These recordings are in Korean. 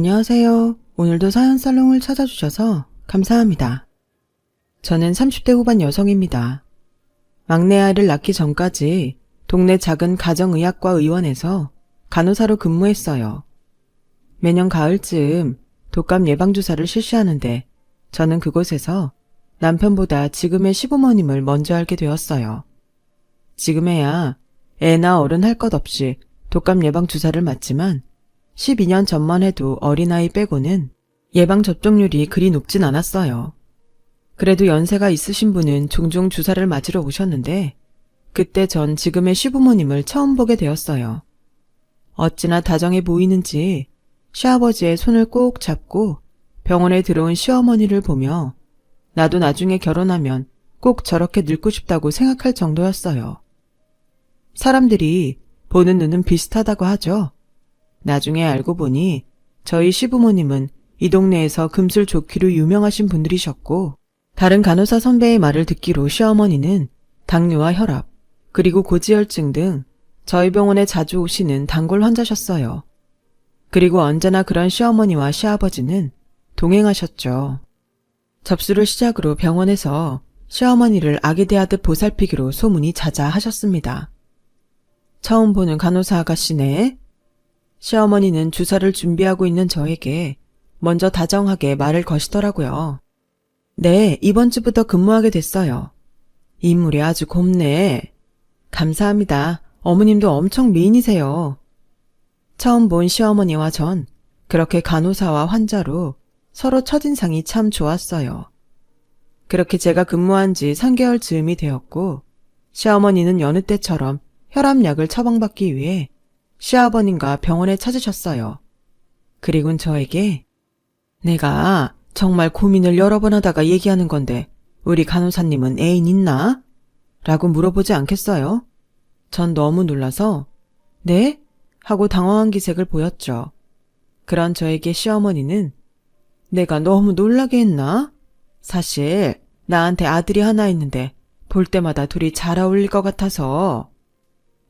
안녕하세요. 오늘도 사연살롱을 찾아주셔서 감사합니다. 저는 30대 후반 여성입니다. 막내 아이를 낳기 전까지 동네 작은 가정의학과 의원에서 간호사로 근무했어요. 매년 가을쯤 독감 예방주사를 실시하는데 저는 그곳에서 남편보다 지금의 시부모님을 먼저 알게 되었어요. 지금에야 애나 어른 할 것 없이 독감 예방주사를 맞지만 12년 전만 해도 어린아이 빼고는 예방접종률이 그리 높진 않았어요. 그래도 연세가 있으신 분은 종종 주사를 맞으러 오셨는데 그때 전 지금의 시부모님을 처음 보게 되었어요. 어찌나 다정해 보이는지 시아버지의 손을 꼭 잡고 병원에 들어온 시어머니를 보며 나도 나중에 결혼하면 꼭 저렇게 늙고 싶다고 생각할 정도였어요. 사람들이 보는 눈은 비슷하다고 하죠. 나중에 알고 보니 저희 시부모님은 이 동네에서 금술 좋기로 유명하신 분들이셨고 다른 간호사 선배의 말을 듣기로 시어머니는 당뇨와 혈압, 그리고 고지혈증 등 저희 병원에 자주 오시는 단골 환자셨어요. 그리고 언제나 그런 시어머니와 시아버지는 동행하셨죠. 접수를 시작으로 병원에서 시어머니를 아기 대하듯 보살피기로 소문이 자자하셨습니다. 처음 보는 간호사 아가씨네. 시어머니는 주사를 준비하고 있는 저에게 먼저 다정하게 말을 거시더라고요. 네, 이번 주부터 근무하게 됐어요. 인물이 아주 곱네. 감사합니다. 어머님도 엄청 미인이세요. 처음 본 시어머니와 전 그렇게 간호사와 환자로 서로 첫인상이 참 좋았어요. 그렇게 제가 근무한 지 3개월 즈음이 되었고 시어머니는 여느 때처럼 혈압약을 처방받기 위해 시아버님과 병원에 찾으셨어요. 그리곤 저에게 내가 정말 고민을 여러 번 하다가 얘기하는 건데 우리 간호사님은 애인 있나? 라고 물어보지 않겠어요? 전 너무 놀라서 네? 하고 당황한 기색을 보였죠. 그런 저에게 시어머니는 내가 너무 놀라게 했나? 사실 나한테 아들이 하나 있는데 볼 때마다 둘이 잘 어울릴 것 같아서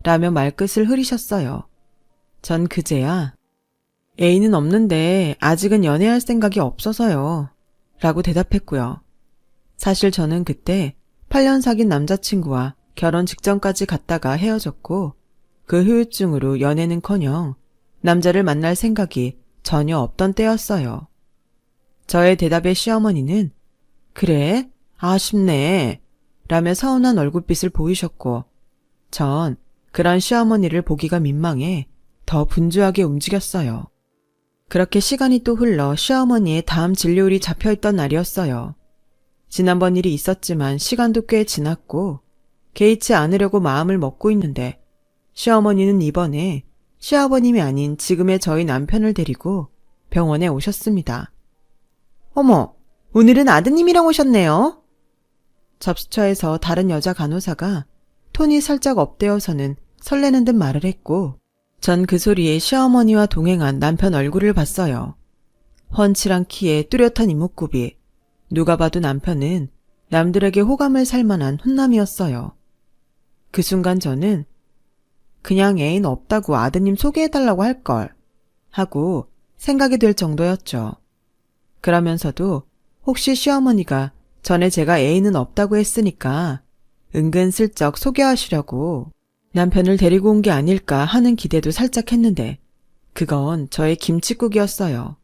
라며 말끝을 흐리셨어요. 전 그제야 애인은 없는데 아직은 연애할 생각이 없어서요 라고 대답했고요. 사실 저는 그때 8년 사귄 남자친구와 결혼 직전까지 갔다가 헤어졌고 그 후유증으로 연애는커녕 남자를 만날 생각이 전혀 없던 때였어요. 저의 대답에 시어머니는 그래? 아쉽네 라며 서운한 얼굴빛을 보이셨고 전 그런 시어머니를 보기가 민망해 더 분주하게 움직였어요. 그렇게 시간이 또 흘러 시어머니의 다음 진료일이 잡혀있던 날이었어요. 지난번 일이 있었지만 시간도 꽤 지났고 개의치 않으려고 마음을 먹고 있는데 시어머니는 이번에 시아버님이 아닌 지금의 저희 남편을 데리고 병원에 오셨습니다. 어머, 오늘은 아드님이랑 오셨네요. 접수처에서 다른 여자 간호사가 톤이 살짝 업되어서는 설레는 듯 말을 했고 전 그 소리에 시어머니와 동행한 남편 얼굴을 봤어요. 훤칠한 키에 뚜렷한 이목구비. 누가 봐도 남편은 남들에게 호감을 살 만한 훈남이었어요. 그 순간 저는 그냥 애인 없다고 아드님 소개해달라고 할걸 하고 생각이 들 정도였죠. 그러면서도 혹시 시어머니가 전에 제가 애인은 없다고 했으니까 은근슬쩍 소개하시려고 남편을 데리고 온 게 아닐까 하는 기대도 살짝 했는데 그건 저의 김칫국이었어요.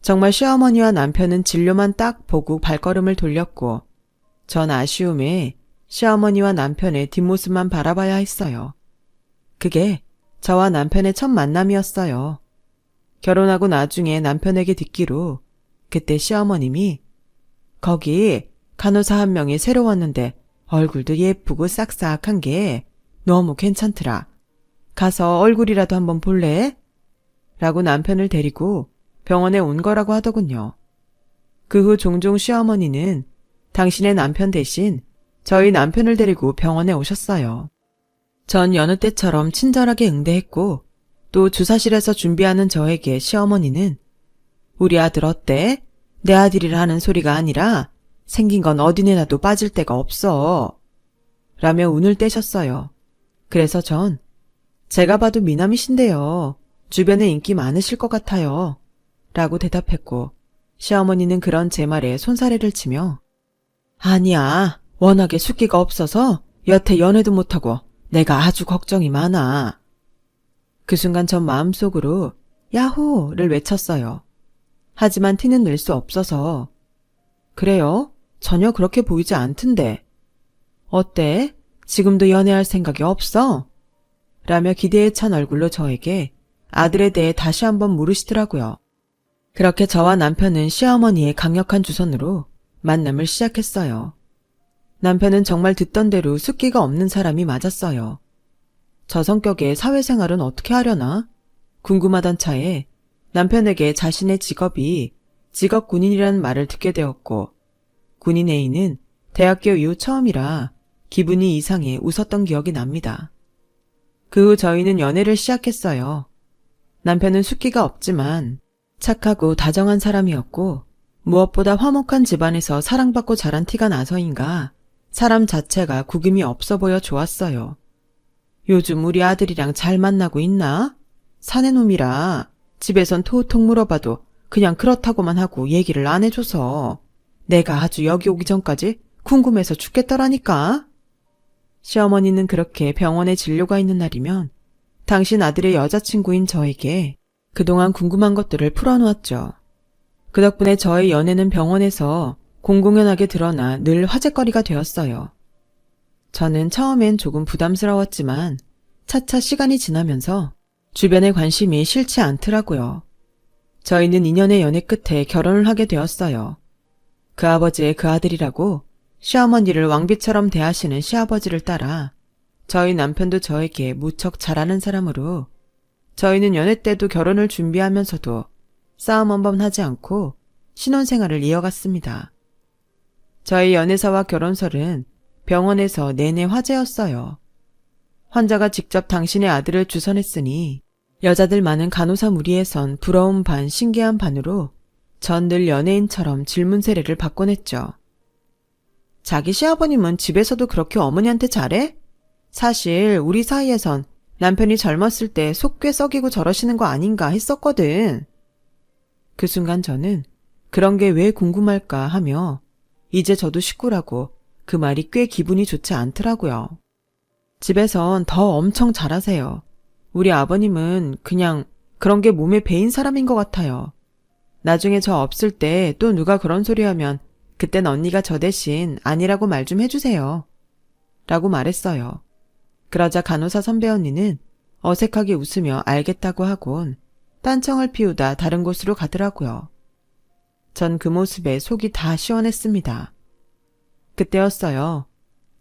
정말 시어머니와 남편은 진료만 딱 보고 발걸음을 돌렸고 전 아쉬움에 시어머니와 남편의 뒷모습만 바라봐야 했어요. 그게 저와 남편의 첫 만남이었어요. 결혼하고 나중에 남편에게 듣기로 그때 시어머님이 거기 간호사 한 명이 새로 왔는데 얼굴도 예쁘고 싹싹한 게 너무 괜찮더라. 가서 얼굴이라도 한번 볼래? 라고 남편을 데리고 병원에 온 거라고 하더군요. 그 후 종종 시어머니는 당신의 남편 대신 저희 남편을 데리고 병원에 오셨어요. 전 여느 때처럼 친절하게 응대했고 또 주사실에서 준비하는 저에게 시어머니는 우리 아들 어때? 내 아들이라 하는 소리가 아니라 생긴 건 어디내 놔도 빠질 데가 없어. 라며 운을 떼셨어요. 그래서 전 제가 봐도 미남이신데요. 주변에 인기 많으실 것 같아요. 라고 대답했고 시어머니는 그런 제 말에 손사래를 치며 아니야, 워낙에 숫기가 없어서 여태 연애도 못하고 내가 아주 걱정이 많아. 그 순간 전 마음속으로 야호를 외쳤어요. 하지만 티는 낼 수 없어서 그래요? 전혀 그렇게 보이지 않던데. 어때? 지금도 연애할 생각이 없어? 라며 기대에 찬 얼굴로 저에게 아들에 대해 다시 한번 물으시더라고요. 그렇게 저와 남편은 시어머니의 강력한 주선으로 만남을 시작했어요. 남편은 정말 듣던 대로 숫기가 없는 사람이 맞았어요. 저 성격에 사회생활은 어떻게 하려나? 궁금하던 차에 남편에게 자신의 직업이 직업 군인이라는 말을 듣게 되었고 군인 A는 대학교 이후 처음이라 기분이 이상해 웃었던 기억이 납니다. 그 후 저희는 연애를 시작했어요. 남편은 숫기가 없지만 착하고 다정한 사람이었고 무엇보다 화목한 집안에서 사랑받고 자란 티가 나서인가 사람 자체가 구김이 없어 보여 좋았어요. 요즘 우리 아들이랑 잘 만나고 있나? 사내놈이라 집에선 토우통 물어봐도 그냥 그렇다고만 하고 얘기를 안 해줘서 내가 아주 여기 오기 전까지 궁금해서 죽겠더라니까. 시어머니는 그렇게 병원에 진료가 있는 날이면 당신 아들의 여자친구인 저에게 그동안 궁금한 것들을 풀어놓았죠. 그 덕분에 저의 연애는 병원에서 공공연하게 드러나 늘 화제거리가 되었어요. 저는 처음엔 조금 부담스러웠지만 차차 시간이 지나면서 주변의 관심이 싫지 않더라고요. 저희는 2년의 연애 끝에 결혼을 하게 되었어요. 그 아버지의 그 아들이라고 시어머니를 왕비처럼 대하시는 시아버지를 따라 저희 남편도 저에게 무척 잘하는 사람으로 저희는 연애 때도 결혼을 준비하면서도 싸움 한 번 하지 않고 신혼생활을 이어갔습니다. 저희 연애사와 결혼설은 병원에서 내내 화제였어요. 환자가 직접 당신의 아들을 주선했으니 여자들 많은 간호사 무리에선 부러움 반 신기한 반으로 전 늘 연예인처럼 질문 세례를 받곤 했죠. 자기 시아버님은 집에서도 그렇게 어머니한테 잘해? 사실 우리 사이에선 남편이 젊었을 때 속 꽤 썩이고 저러시는 거 아닌가 했었거든. 그 순간 저는 그런 게 왜 궁금할까 하며 이제 저도 식구라고 그 말이 꽤 기분이 좋지 않더라고요. 집에선 더 엄청 잘하세요. 우리 아버님은 그냥 그런 게 몸에 배인 사람인 것 같아요. 나중에 저 없을 때 또 누가 그런 소리 하면 그땐 언니가 저 대신 아니라고 말 좀 해주세요. 라고 말했어요. 그러자 간호사 선배 언니는 어색하게 웃으며 알겠다고 하곤 딴청을 피우다 다른 곳으로 가더라고요. 전 그 모습에 속이 다 시원했습니다. 그때였어요.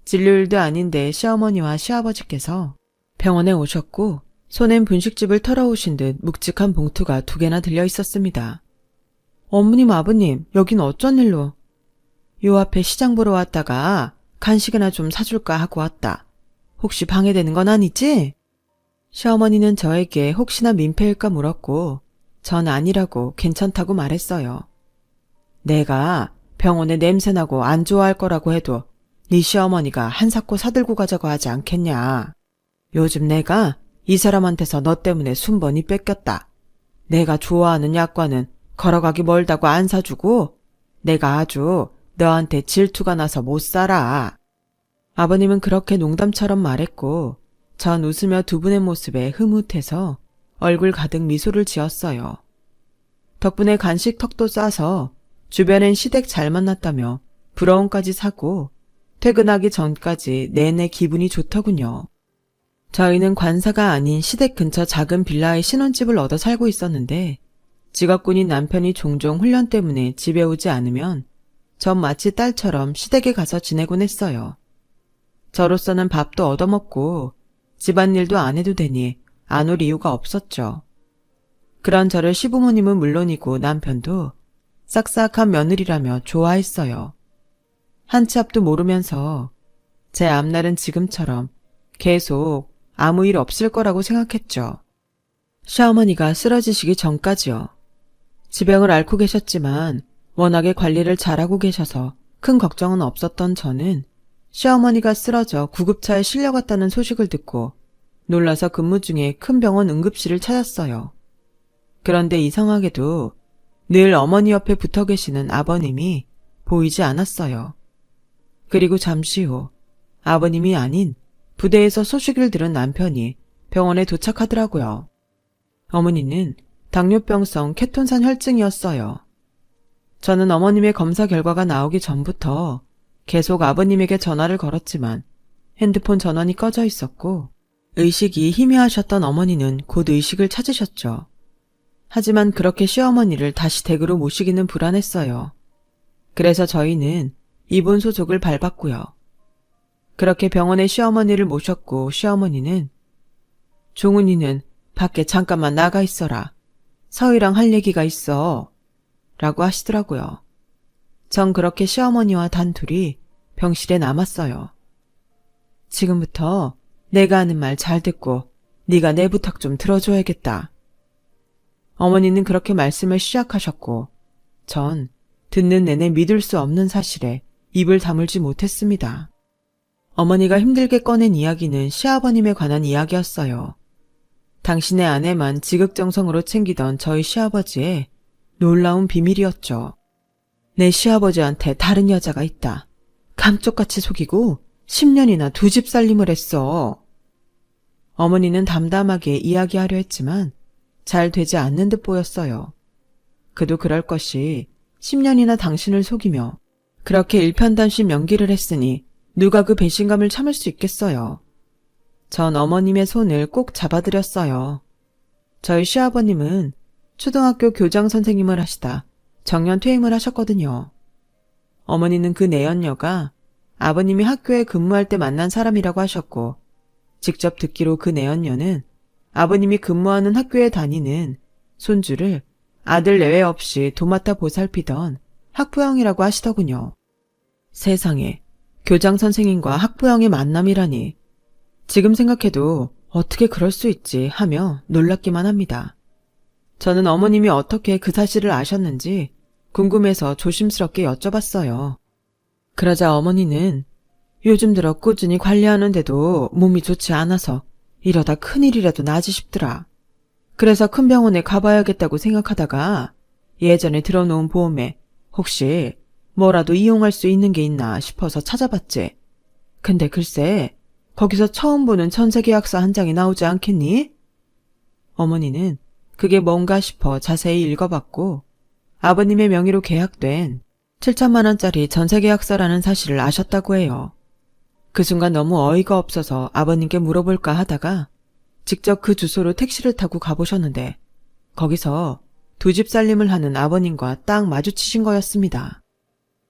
진료일도 아닌데 시어머니와 시아버지께서 병원에 오셨고 손엔 분식집을 털어오신 듯 묵직한 봉투가 2개나 들려 있었습니다. 어머님, 아버님, 여긴 어쩐 일로? 요 앞에 시장 보러 왔다가 간식이나 좀 사줄까 하고 왔다. 혹시 방해되는 건 아니지? 시어머니는 저에게 혹시나 민폐일까 물었고 전 아니라고 괜찮다고 말했어요. 내가 병원에 냄새나고 안 좋아할 거라고 해도 네 시어머니가 한 사코 사들고 가자고 하지 않겠냐. 요즘 내가 이 사람한테서 너 때문에 순번이 뺏겼다. 내가 좋아하는 약과는 걸어가기 멀다고 안 사주고 내가 아주 너한테 질투가 나서 못 살아. 아버님은 그렇게 농담처럼 말했고 전 웃으며 두 분의 모습에 흐뭇해서 얼굴 가득 미소를 지었어요. 덕분에 간식 턱도 싸서 주변엔 시댁 잘 만났다며 부러움까지 사고 퇴근하기 전까지 내내 기분이 좋더군요. 저희는 관사가 아닌 시댁 근처 작은 빌라에 신혼집을 얻어 살고 있었는데 직업군인 남편이 종종 훈련 때문에 집에 오지 않으면 전 마치 딸처럼 시댁에 가서 지내곤 했어요. 저로서는 밥도 얻어먹고 집안일도 안 해도 되니 안 올 이유가 없었죠. 그런 저를 시부모님은 물론이고 남편도 싹싹한 며느리라며 좋아했어요. 한 치 앞도 모르면서 제 앞날은 지금처럼 계속 아무 일 없을 거라고 생각했죠. 시어머니가 쓰러지시기 전까지요. 지병을 앓고 계셨지만 워낙에 관리를 잘하고 계셔서 큰 걱정은 없었던 저는 시어머니가 쓰러져 구급차에 실려갔다는 소식을 듣고 놀라서 근무 중에 큰 병원 응급실을 찾았어요. 그런데 이상하게도 늘 어머니 옆에 붙어 계시는 아버님이 보이지 않았어요. 그리고 잠시 후 아버님이 아닌 부대에서 소식을 들은 남편이 병원에 도착하더라고요. 어머니는 당뇨병성 케톤산 혈증이었어요. 저는 어머님의 검사 결과가 나오기 전부터 계속 아버님에게 전화를 걸었지만 핸드폰 전원이 꺼져 있었고 의식이 희미하셨던 어머니는 곧 의식을 찾으셨죠. 하지만 그렇게 시어머니를 다시 댁으로 모시기는 불안했어요. 그래서 저희는 입원 소속을 밟았고요. 그렇게 병원에 시어머니를 모셨고 시어머니는 종훈이는 밖에 잠깐만 나가 있어라. 서희랑 할 얘기가 있어. 라고 하시더라고요. 전 그렇게 시어머니와 단둘이 병실에 남았어요. 지금부터 내가 하는 말 잘 듣고 네가 내 부탁 좀 들어줘야겠다. 어머니는 그렇게 말씀을 시작하셨고 전 듣는 내내 믿을 수 없는 사실에 입을 다물지 못했습니다. 어머니가 힘들게 꺼낸 이야기는 시아버님에 관한 이야기였어요. 당신의 아내만 지극정성으로 챙기던 저희 시아버지의 놀라운 비밀이었죠. 내 시아버지한테 다른 여자가 있다. 감쪽같이 속이고 10년이나 두 집 살림을 했어. 어머니는 담담하게 이야기하려 했지만 잘 되지 않는 듯 보였어요. 그도 그럴 것이 10년이나 당신을 속이며 그렇게 일편단심 연기를 했으니 누가 그 배신감을 참을 수 있겠어요. 전 어머님의 손을 꼭 잡아드렸어요. 저희 시아버님은 초등학교 교장 선생님을 하시다 정년 퇴임을 하셨거든요. 어머니는 그 내연녀가 아버님이 학교에 근무할 때 만난 사람이라고 하셨고 직접 듣기로 그 내연녀는 아버님이 근무하는 학교에 다니는 손주를 아들 내외 없이 도맡아 보살피던 학부형이라고 하시더군요. 세상에, 교장 선생님과 학부형의 만남이라니. 지금 생각해도 어떻게 그럴 수 있지 하며 놀랍기만 합니다. 저는 어머님이 어떻게 그 사실을 아셨는지 궁금해서 조심스럽게 여쭤봤어요. 그러자 어머니는 요즘 들어 꾸준히 관리하는데도 몸이 좋지 않아서 이러다 큰일이라도 나지 싶더라. 그래서 큰 병원에 가봐야겠다고 생각하다가 예전에 들어놓은 보험에 혹시 뭐라도 이용할 수 있는 게 있나 싶어서 찾아봤지. 근데 글쎄 거기서 처음 보는 전세계약서 한 장이 나오지 않겠니? 어머니는 그게 뭔가 싶어 자세히 읽어봤고 아버님의 명의로 계약된 7천만 원짜리 전세계약서라는 사실을 아셨다고 해요. 그 순간 너무 어이가 없어서 아버님께 물어볼까 하다가 직접 그 주소로 택시를 타고 가보셨는데 거기서 두 집 살림을 하는 아버님과 딱 마주치신 거였습니다.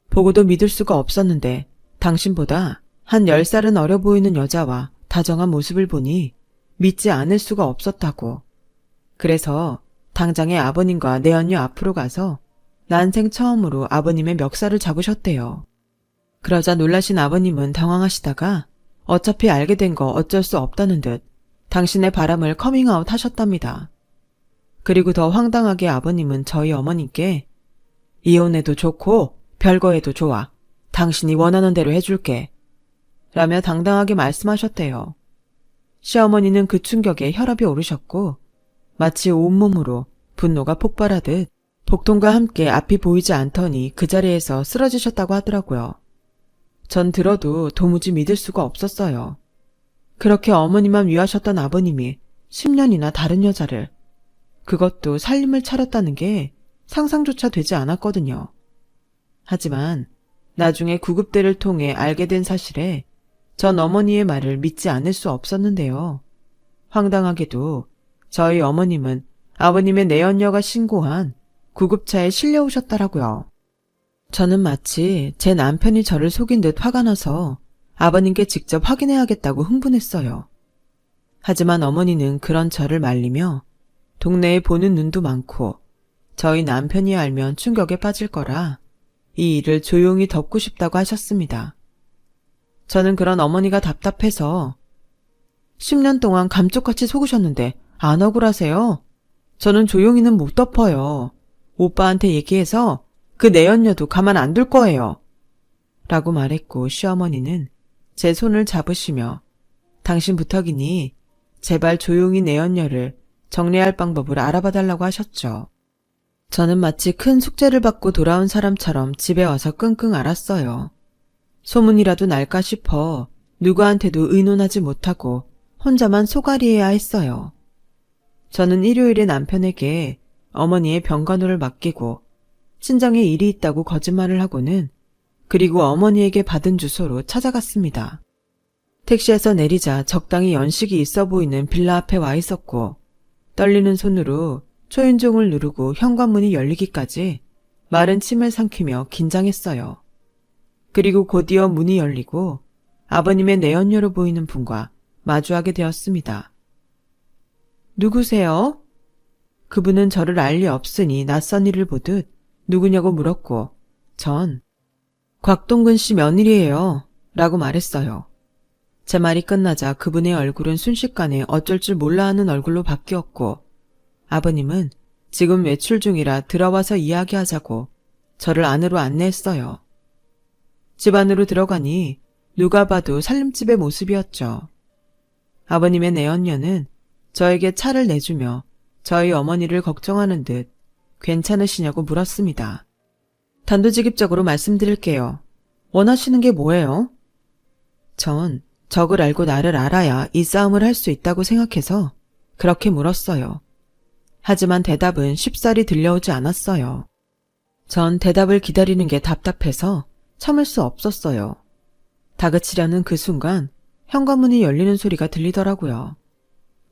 보고도 믿을 수가 없었는데 당신보다 한 10살은 어려 보이는 여자와 다정한 모습을 보니 믿지 않을 수가 없었다고. 그래서 당장에 아버님과 내연녀 앞으로 가서 난생 처음으로 아버님의 멱살을 잡으셨대요. 그러자 놀라신 아버님은 당황하시다가 어차피 알게 된 거 어쩔 수 없다는 듯 당신의 바람을 커밍아웃 하셨답니다. 그리고 더 황당하게 아버님은 저희 어머님께 이혼해도 좋고 별거해도 좋아. 당신이 원하는 대로 해줄게. 라며 당당하게 말씀하셨대요. 시어머니는 그 충격에 혈압이 오르셨고 마치 온몸으로 분노가 폭발하듯 복통과 함께 앞이 보이지 않더니 그 자리에서 쓰러지셨다고 하더라고요. 전 들어도 도무지 믿을 수가 없었어요. 그렇게 어머니만 위하셨던 아버님이 10년이나 다른 여자를, 그것도 살림을 차렸다는 게 상상조차 되지 않았거든요. 하지만 나중에 구급대를 통해 알게 된 사실에 전 어머니의 말을 믿지 않을 수 없었는데요. 황당하게도 저희 어머님은 아버님의 내연녀가 신고한 구급차에 실려오셨더라고요. 저는 마치 제 남편이 저를 속인 듯 화가 나서 아버님께 직접 확인해야겠다고 흥분했어요. 하지만 어머니는 그런 저를 말리며 동네에 보는 눈도 많고 저희 남편이 알면 충격에 빠질 거라 이 일을 조용히 덮고 싶다고 하셨습니다. 저는 그런 어머니가 답답해서 10년 동안 감쪽같이 속으셨는데 안 억울하세요? 저는 조용히는 못 덮어요. 오빠한테 얘기해서 그 내연녀도 가만 안 둘 거예요. 라고 말했고 시어머니는 제 손을 잡으시며 당신 부탁이니 제발 조용히 내연녀를 정리할 방법을 알아봐 달라고 하셨죠. 저는 마치 큰 숙제를 받고 돌아온 사람처럼 집에 와서 끙끙 앓았어요. 소문이라도 날까 싶어 누구한테도 의논하지 못하고 혼자만 소갈이해야 했어요. 저는 일요일에 남편에게 어머니의 병간호를 맡기고 친정에 일이 있다고 거짓말을 하고는 그리고 어머니에게 받은 주소로 찾아갔습니다. 택시에서 내리자 적당히 연식이 있어 보이는 빌라 앞에 와 있었고 떨리는 손으로 초인종을 누르고 현관문이 열리기까지 마른 침을 삼키며 긴장했어요. 그리고 곧이어 문이 열리고 아버님의 내연녀로 보이는 분과 마주하게 되었습니다. 누구세요? 그분은 저를 알 리 없으니 낯선 이를 보듯 누구냐고 물었고 전 곽동근 씨 며느리예요 라고 말했어요. 제 말이 끝나자 그분의 얼굴은 순식간에 어쩔 줄 몰라 하는 얼굴로 바뀌었고 아버님은 지금 외출 중이라 들어와서 이야기하자고 저를 안으로 안내했어요. 집 안으로 들어가니 누가 봐도 살림집의 모습이었죠. 아버님의 내연녀는 저에게 차를 내주며 저희 어머니를 걱정하는 듯 괜찮으시냐고 물었습니다. 단도직입적으로 말씀드릴게요. 원하시는 게 뭐예요? 전 적을 알고 나를 알아야 이 싸움을 할 수 있다고 생각해서 그렇게 물었어요. 하지만 대답은 쉽사리 들려오지 않았어요. 전 대답을 기다리는 게 답답해서 참을 수 없었어요. 다그치려는 그 순간 현관문이 열리는 소리가 들리더라고요.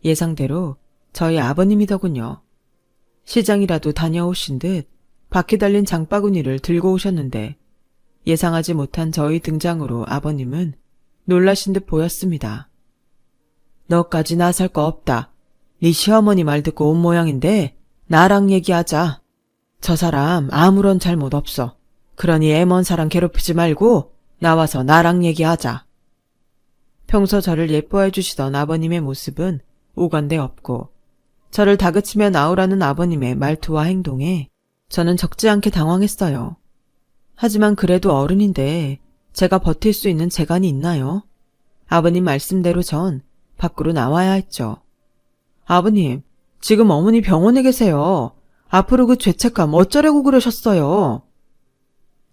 예상대로 저희 아버님이더군요. 시장이라도 다녀오신 듯 바퀴 달린 장바구니를 들고 오셨는데 예상하지 못한 저희 등장으로 아버님은 놀라신 듯 보였습니다. 너까지 나설 거 없다. 네 시어머니 말 듣고 온 모양인데 나랑 얘기하자. 저 사람 아무런 잘못 없어. 그러니 애 먼 사람 괴롭히지 말고 나와서 나랑 얘기하자. 평소 저를 예뻐해 주시던 아버님의 모습은 오간데 없고 저를 다그치며 나오라는 아버님의 말투와 행동에 저는 적지 않게 당황했어요. 하지만 그래도 어른인데 제가 버틸 수 있는 재간이 있나요? 아버님 말씀대로 전 밖으로 나와야 했죠. 아버님, 지금 어머니 병원에 계세요. 앞으로 그 죄책감 어쩌려고 그러셨어요?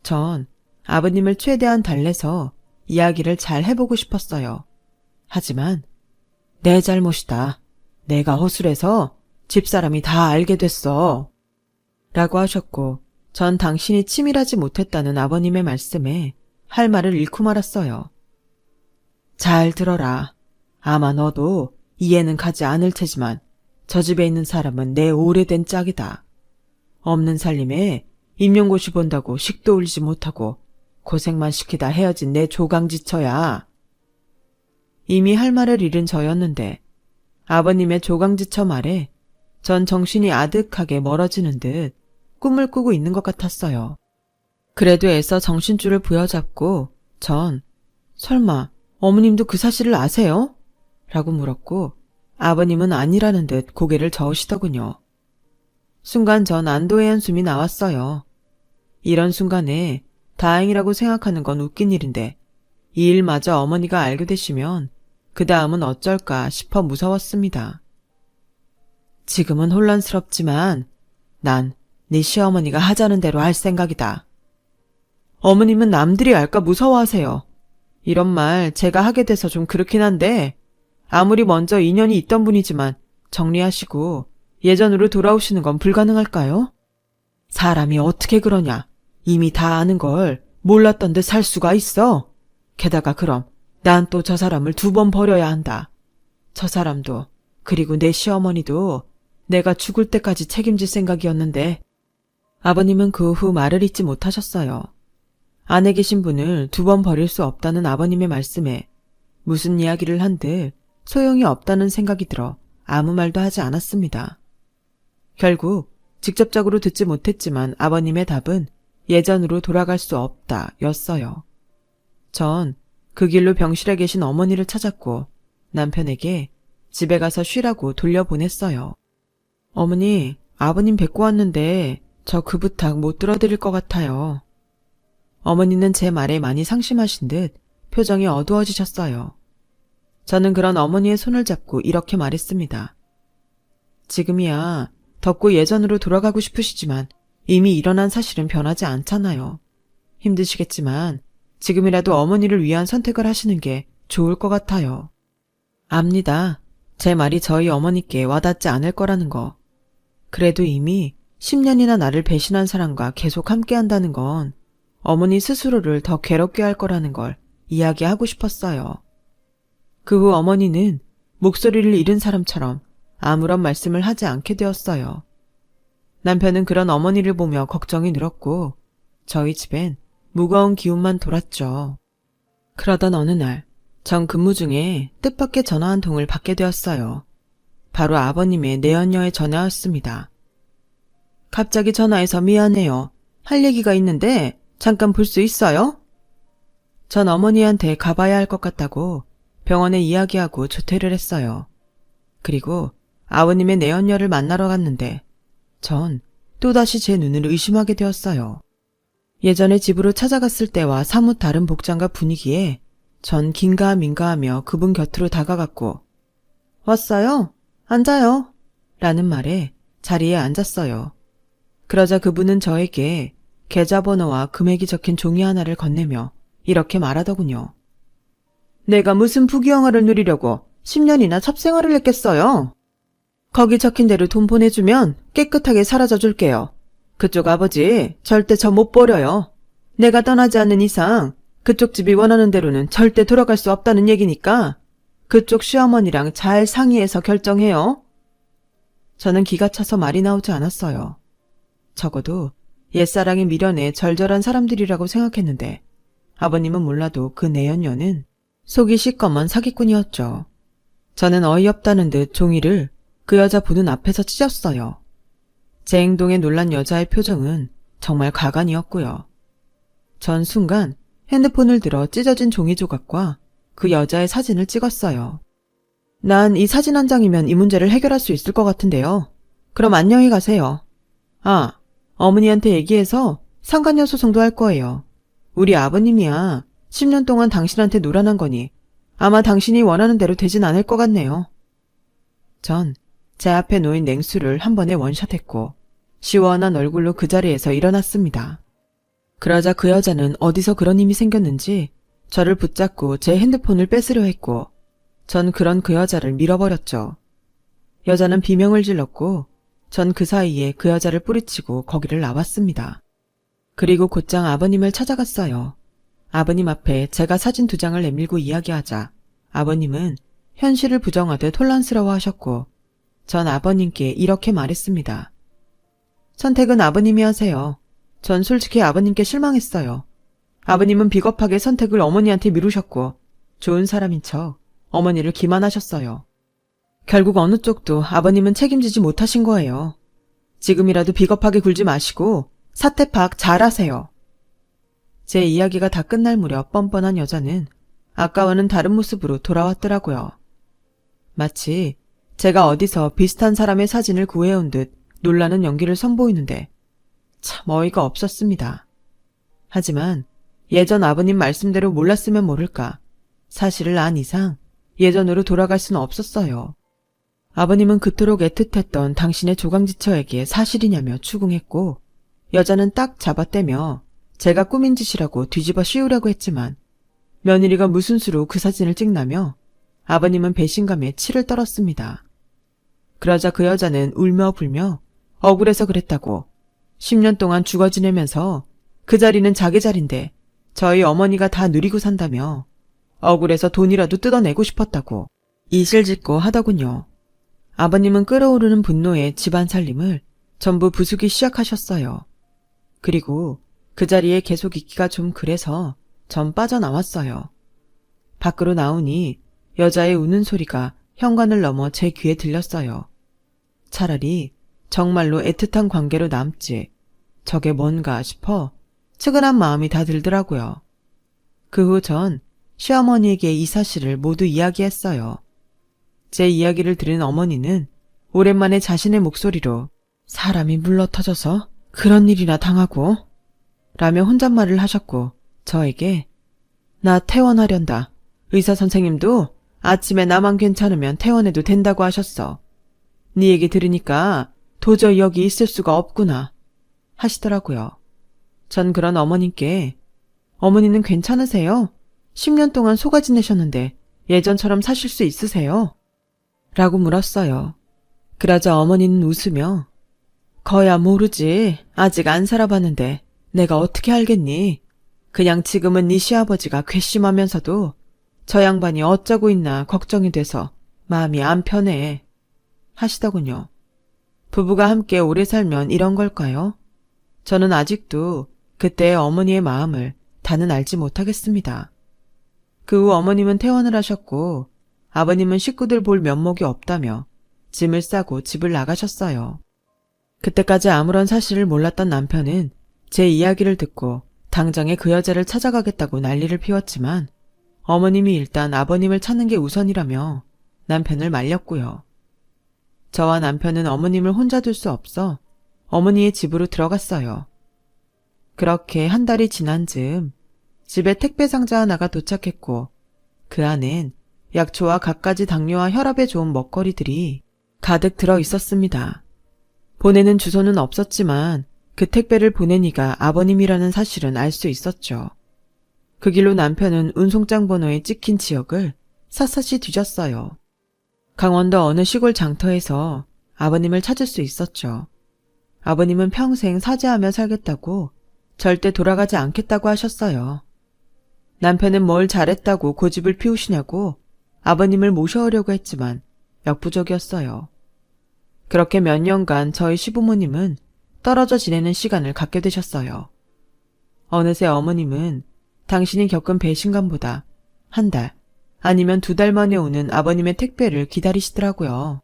전 아버님을 최대한 달래서 이야기를 잘 해보고 싶었어요. 하지만 내 잘못이다. 내가 허술해서 집사람이 다 알게 됐어. 라고 하셨고 전 당신이 치밀하지 못했다는 아버님의 말씀에 할 말을 잃고 말았어요. 잘 들어라. 아마 너도 이해는 가지 않을 테지만 저 집에 있는 사람은 내 오래된 짝이다. 없는 살림에 임용고시 본다고 식도 올리지 못하고 고생만 시키다 헤어진 내 조강지처야. 이미 할 말을 잃은 저였는데 아버님의 조강지처 말에 전 정신이 아득하게 멀어지는 듯 꿈을 꾸고 있는 것 같았어요. 그래도 애써 정신줄을 부여잡고 전 설마 어머님도 그 사실을 아세요? 라고 물었고 아버님은 아니라는 듯 고개를 저으시더군요. 순간 전 안도의 한숨이 나왔어요. 이런 순간에 다행이라고 생각하는 건 웃긴 일인데 이 일마저 어머니가 알게 되시면 그 다음은 어쩔까 싶어 무서웠습니다. 지금은 혼란스럽지만 난 네 시어머니가 하자는 대로 할 생각이다. 어머님은 남들이 알까 무서워하세요. 이런 말 제가 하게 돼서 좀 그렇긴 한데 아무리 먼저 인연이 있던 분이지만 정리하시고 예전으로 돌아오시는 건 불가능할까요? 사람이 어떻게 그러냐. 이미 다 아는 걸 몰랐던 듯 살 수가 있어. 게다가 그럼 난 또 저 사람을 2번 버려야 한다. 저 사람도 그리고 내 시어머니도 내가 죽을 때까지 책임질 생각이었는데 아버님은 그 후 말을 잇지 못하셨어요. 안에 계신 분을 2번 버릴 수 없다는 아버님의 말씀에 무슨 이야기를 한들 소용이 없다는 생각이 들어 아무 말도 하지 않았습니다. 결국 직접적으로 듣지 못했지만 아버님의 답은 예전으로 돌아갈 수 없다 였어요. 전 그 길로 병실에 계신 어머니를 찾았고 남편에게 집에 가서 쉬라고 돌려보냈어요. 어머니, 아버님 뵙고 왔는데 저 그 부탁 못 들어드릴 것 같아요. 어머니는 제 말에 많이 상심하신 듯 표정이 어두워지셨어요. 저는 그런 어머니의 손을 잡고 이렇게 말했습니다. 지금이야 덮고 예전으로 돌아가고 싶으시지만 이미 일어난 사실은 변하지 않잖아요. 힘드시겠지만 지금이라도 어머니를 위한 선택을 하시는 게 좋을 것 같아요. 압니다. 제 말이 저희 어머니께 와닿지 않을 거라는 거. 그래도 이미 10년이나 나를 배신한 사람과 계속 함께한다는 건 어머니 스스로를 더 괴롭게 할 거라는 걸 이야기하고 싶었어요. 그 후 어머니는 목소리를 잃은 사람처럼 아무런 말씀을 하지 않게 되었어요. 남편은 그런 어머니를 보며 걱정이 늘었고 저희 집엔 무거운 기운만 돌았죠. 그러던 어느 날 전 근무 중에 뜻밖의 전화 한 통을 받게 되었어요. 바로 아버님의 내연녀의 전화였습니다. 갑자기 전화해서 미안해요. 할 얘기가 있는데 잠깐 볼 수 있어요? 전 어머니한테 가봐야 할 것 같다고 병원에 이야기하고 조퇴를 했어요. 그리고 아버님의 내연녀를 만나러 갔는데 전 또다시 제 눈을 의심하게 되었어요. 예전에 집으로 찾아갔을 때와 사뭇 다른 복장과 분위기에 전 긴가민가하며 그분 곁으로 다가갔고 왔어요? 앉아요. 라는 말에 자리에 앉았어요. 그러자 그분은 저에게 계좌번호와 금액이 적힌 종이 하나를 건네며 이렇게 말하더군요. 내가 무슨 부귀영화를 누리려고 10년이나 첩생활을 했겠어요? 거기 적힌 대로 돈 보내주면 깨끗하게 사라져 줄게요. 그쪽 아버지 절대 저 못 버려요. 내가 떠나지 않는 이상 그쪽 집이 원하는 대로는 절대 돌아갈 수 없다는 얘기니까 그쪽 시어머니랑 잘 상의해서 결정해요. 저는 기가 차서 말이 나오지 않았어요. 적어도 옛사랑에 미련에 절절한 사람들이라고 생각했는데 아버님은 몰라도 그 내연녀는 속이 시꺼먼 사기꾼이었죠. 저는 어이없다는 듯 종이를 그 여자 보는 앞에서 찢었어요. 제 행동에 놀란 여자의 표정은 정말 가관이었고요. 전 순간 핸드폰을 들어 찢어진 종이 조각과 그 여자의 사진을 찍었어요. 난 이 사진 한 장이면 이 문제를 해결할 수 있을 것 같은데요. 그럼 안녕히 가세요. 아, 어머니한테 얘기해서 상간녀 소송도 할 거예요. 우리 아버님이야 10년 동안 당신한테 노란한 거니 아마 당신이 원하는 대로 되진 않을 것 같네요. 전 제 앞에 놓인 냉수를 한 번에 원샷했고 시원한 얼굴로 그 자리에서 일어났습니다. 그러자 그 여자는 어디서 그런 힘이 생겼는지 저를 붙잡고 제 핸드폰을 뺏으려 했고 전 그런 그 여자를 밀어버렸죠. 여자는 비명을 질렀고 전 그 사이에 그 여자를 뿌리치고 거기를 나왔습니다. 그리고 곧장 아버님을 찾아갔어요. 아버님 앞에 제가 사진 2장을 내밀고 이야기하자 아버님은 현실을 부정하듯 혼란스러워하셨고 전 아버님께 이렇게 말했습니다. 선택은 아버님이 하세요. 전 솔직히 아버님께 실망했어요. 아버님은 비겁하게 선택을 어머니한테 미루셨고 좋은 사람인 척 어머니를 기만하셨어요. 결국 어느 쪽도 아버님은 책임지지 못하신 거예요. 지금이라도 비겁하게 굴지 마시고 사태 파악 잘하세요. 제 이야기가 다 끝날 무렵 뻔뻔한 여자는 아까와는 다른 모습으로 돌아왔더라고요. 마치 제가 어디서 비슷한 사람의 사진을 구해온 듯 놀라는 연기를 선보이는데 참 어이가 없었습니다. 하지만 예전 아버님 말씀대로 몰랐으면 모를까 사실을 안 이상 예전으로 돌아갈 수는 없었어요. 아버님은 그토록 애틋했던 당신의 조강지처에게 사실이냐며 추궁했고 여자는 딱 잡아떼며 제가 꾸민 짓이라고 뒤집어 씌우려고 했지만 며느리가 무슨 수로 그 사진을 찍나며 아버님은 배신감에 치를 떨었습니다. 그러자 그 여자는 울며 불며 억울해서 그랬다고 10년 동안 죽어 지내면서 그 자리는 자기 자리인데 저희 어머니가 다 누리고 산다며 억울해서 돈이라도 뜯어내고 싶었다고 이실짓고 하더군요. 아버님은 끓어오르는 분노에 집안 살림을 전부 부수기 시작하셨어요. 그리고 그 자리에 계속 있기가 좀 그래서 전 빠져나왔어요. 밖으로 나오니 여자의 우는 소리가 현관을 넘어 제 귀에 들렸어요. 차라리 정말로 애틋한 관계로 남지 저게 뭔가 싶어 측은한 마음이 다 들더라고요. 그 후 전 시어머니에게 이 사실을 모두 이야기했어요. 제 이야기를 들은 어머니는 오랜만에 자신의 목소리로 사람이 물러터져서 그런 일이나 당하고 라며 혼잣말을 하셨고 저에게 나 퇴원하련다. 의사 선생님도 아침에 나만 괜찮으면 퇴원해도 된다고 하셨어. 네 얘기 들으니까 도저히 여기 있을 수가 없구나 하시더라고요. 전 그런 어머님께 어머니는 괜찮으세요? 10년 동안 속아 지내셨는데 예전처럼 사실 수 있으세요? 라고 물었어요. 그러자 어머니는 웃으며 거야 모르지. 아직 안 살아봤는데 내가 어떻게 알겠니? 그냥 지금은 네 시아버지가 괘씸하면서도 저 양반이 어쩌고 있나 걱정이 돼서 마음이 안 편해 하시더군요. 부부가 함께 오래 살면 이런 걸까요? 저는 아직도 그때의 어머니의 마음을 다는 알지 못하겠습니다. 그 후 어머님은 퇴원을 하셨고 아버님은 식구들 볼 면목이 없다며 짐을 싸고 집을 나가셨어요. 그때까지 아무런 사실을 몰랐던 남편은 제 이야기를 듣고 당장에 그 여자를 찾아가겠다고 난리를 피웠지만 어머님이 일단 아버님을 찾는 게 우선이라며 남편을 말렸고요. 저와 남편은 어머님을 혼자 둘 수 없어 어머니의 집으로 들어갔어요. 그렇게 한 달이 지난 즈음 집에 택배 상자 하나가 도착했고 그 안엔 약초와 갖가지 당뇨와 혈압에 좋은 먹거리들이 가득 들어 있었습니다. 보내는 주소는 없었지만 그 택배를 보낸 이가 아버님이라는 사실은 알 수 있었죠. 그 길로 남편은 운송장 번호에 찍힌 지역을 샅샅이 뒤졌어요. 강원도 어느 시골 장터에서 아버님을 찾을 수 있었죠. 아버님은 평생 사죄하며 살겠다고 절대 돌아가지 않겠다고 하셨어요. 남편은 뭘 잘했다고 고집을 피우시냐고 아버님을 모셔오려고 했지만 역부족이었어요. 그렇게 몇 년간 저희 시부모님은 떨어져 지내는 시간을 갖게 되셨어요. 어느새 어머님은 당신이 겪은 배신감보다 한 달 아니면 2달 만에 오는 아버님의 택배를 기다리시더라고요.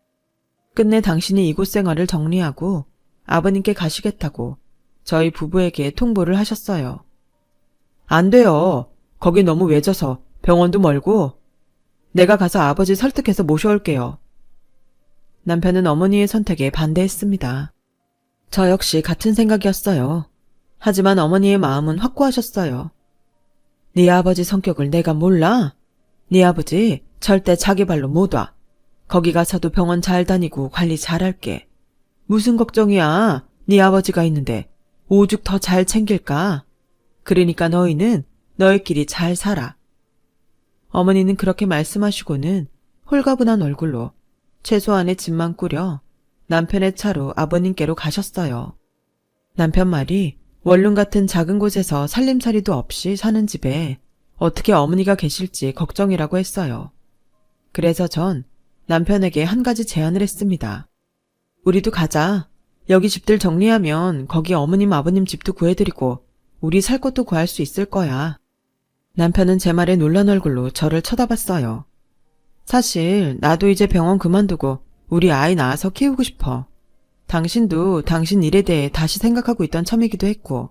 끝내 당신이 이곳 생활을 정리하고 아버님께 가시겠다고 저희 부부에게 통보를 하셨어요. 안 돼요. 거기 너무 외져서 병원도 멀고 내가 가서 아버지 설득해서 모셔올게요. 남편은 어머니의 선택에 반대했습니다. 저 역시 같은 생각이었어요. 하지만 어머니의 마음은 확고하셨어요. 네 아버지 성격을 내가 몰라? 네 아버지 절대 자기 발로 못 와. 거기 가서도 병원 잘 다니고 관리 잘할게. 무슨 걱정이야. 네 아버지가 있는데 오죽 더 잘 챙길까? 그러니까 너희는 너희끼리 잘 살아. 어머니는 그렇게 말씀하시고는 홀가분한 얼굴로 최소한의 집만 꾸려 남편의 차로 아버님께로 가셨어요. 남편 말이 원룸 같은 작은 곳에서 살림살이도 없이 사는 집에 어떻게 어머니가 계실지 걱정이라고 했어요. 그래서 전 남편에게 한 가지 제안을 했습니다. 우리도 가자. 여기 집들 정리하면 거기 어머님 아버님 집도 구해드리고 우리 살 곳도 구할 수 있을 거야. 남편은 제 말에 놀란 얼굴로 저를 쳐다봤어요. 사실 나도 이제 병원 그만두고 우리 아이 낳아서 키우고 싶어. 당신도 당신 일에 대해 다시 생각하고 있던 참이기도 했고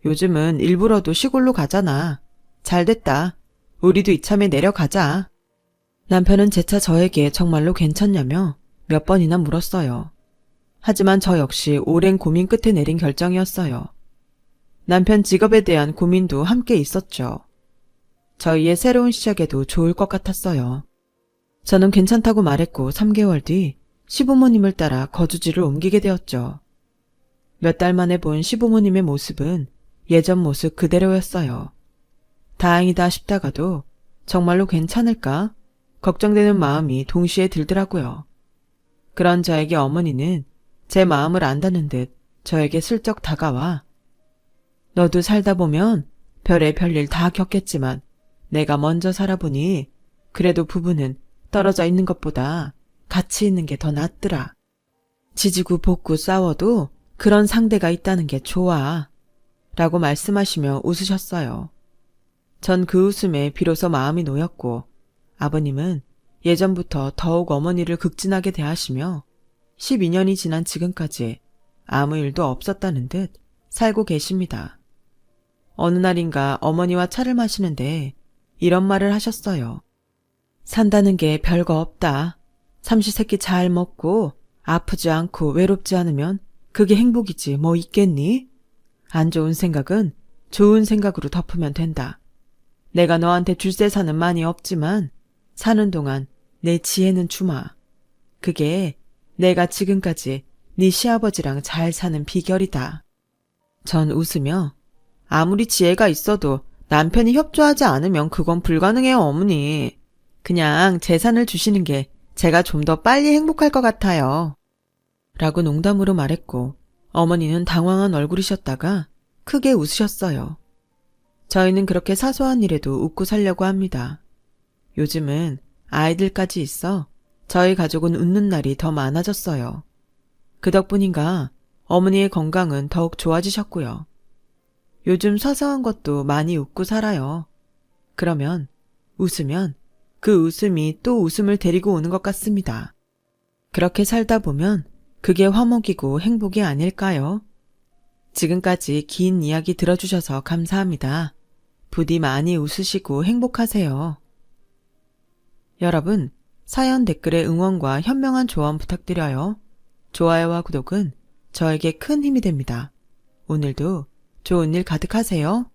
요즘은 일부러도 시골로 가잖아. 잘됐다. 우리도 이참에 내려가자. 남편은 재차 저에게 정말로 괜찮냐며 몇 번이나 물었어요. 하지만 저 역시 오랜 고민 끝에 내린 결정이었어요. 남편 직업에 대한 고민도 함께 있었죠. 저희의 새로운 시작에도 좋을 것 같았어요. 저는 괜찮다고 말했고 3개월 뒤 시부모님을 따라 거주지를 옮기게 되었죠. 몇 달 만에 본 시부모님의 모습은 예전 모습 그대로였어요. 다행이다 싶다가도 정말로 괜찮을까? 걱정되는 마음이 동시에 들더라고요. 그런 저에게 어머니는 제 마음을 안다는 듯 저에게 슬쩍 다가와 너도 살다 보면 별의 별일 다 겪겠지만 내가 먼저 살아보니 그래도 부부는 떨어져 있는 것보다 같이 있는 게 더 낫더라. 지지고 볶고 싸워도 그런 상대가 있다는 게 좋아. 라고 말씀하시며 웃으셨어요. 전 그 웃음에 비로소 마음이 놓였고 아버님은 예전부터 더욱 어머니를 극진하게 대하시며 12년이 지난 지금까지 아무 일도 없었다는 듯 살고 계십니다. 어느 날인가 어머니와 차를 마시는데 이런 말을 하셨어요. 산다는 게 별거 없다. 삼시세끼 잘 먹고 아프지 않고 외롭지 않으면 그게 행복이지 뭐 있겠니? 안 좋은 생각은 좋은 생각으로 덮으면 된다. 내가 너한테 줄 세사는 많이 없지만 사는 동안 내 지혜는 주마. 그게 내가 지금까지 네 시아버지랑 잘 사는 비결이다. 전 웃으며 아무리 지혜가 있어도 남편이 협조하지 않으면 그건 불가능해요, 어머니. 그냥 재산을 주시는 게 제가 좀 더 빨리 행복할 것 같아요. 라고 농담으로 말했고 어머니는 당황한 얼굴이셨다가 크게 웃으셨어요. 저희는 그렇게 사소한 일에도 웃고 살려고 합니다. 요즘은 아이들까지 있어 저희 가족은 웃는 날이 더 많아졌어요. 그 덕분인가 어머니의 건강은 더욱 좋아지셨고요. 요즘 사소한 것도 많이 웃고 살아요. 그러면 웃으면 그 웃음이 또 웃음을 데리고 오는 것 같습니다. 그렇게 살다 보면 그게 화목이고 행복이 아닐까요? 지금까지 긴 이야기 들어주셔서 감사합니다. 부디 많이 웃으시고 행복하세요. 여러분, 사연 댓글에 응원과 현명한 조언 부탁드려요. 좋아요와 구독은 저에게 큰 힘이 됩니다. 오늘도 좋은 일 가득하세요.